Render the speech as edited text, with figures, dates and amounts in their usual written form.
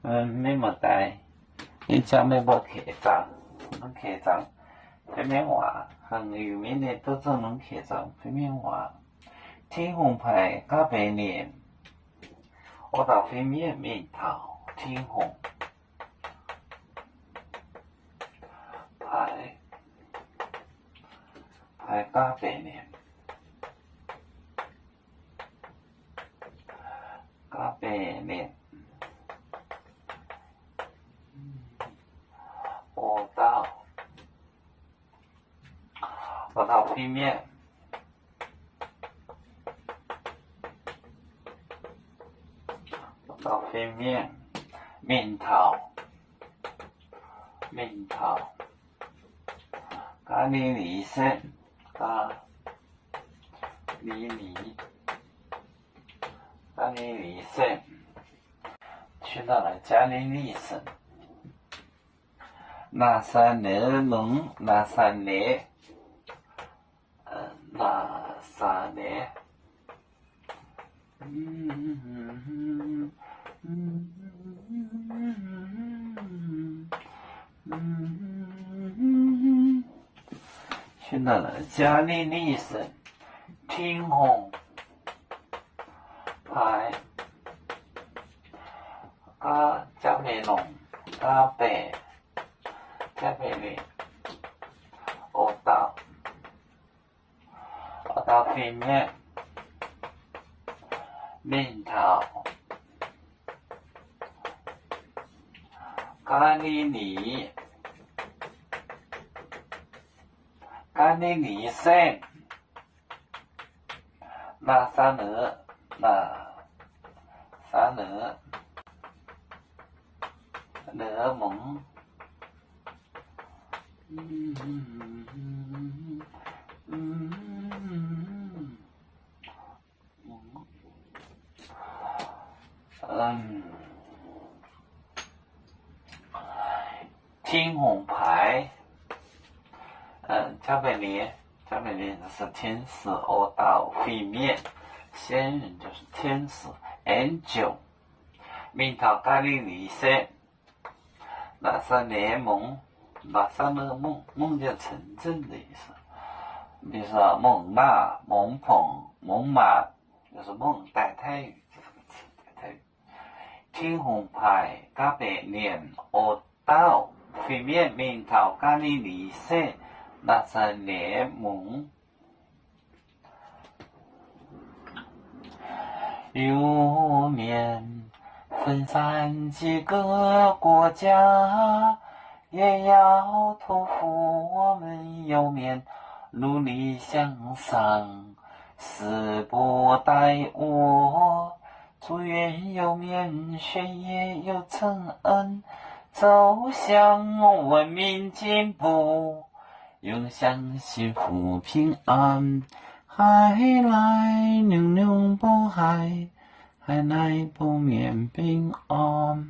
没么带，你讲没没客栈，能客栈，平面话，很有名的都做能客栈，平面话。天虹牌加白脸，我到平面面头，天虹牌加白脸，加白脸。我到平面，我到平面，面头，咖喱里森，咖喱里森，去到了咖喱里森，那山内蒙，那山内。那啥呢？去到了加利利省，天虹牌加美龙加北里，我到平面面头咖喱里森，那山蒙，天虹牌，加百列是天使，我到会面，仙人就是天使 ，angel， 面头咖喱里森，那是联盟，那是那个梦叫城镇的意思，比如说蒙马、蒙鹏、蒙马，就是蒙代泰语这个词，代泰语。天虹牌加百列，我到会面面头咖喱里森。那是联盟，有面分散几个国家，也要托付我们有面努力向上，誓不怠惰，祝愿有面学业有成恩，走向文明进步。永享幸福平安，海来牛牛不海，海来不免平安。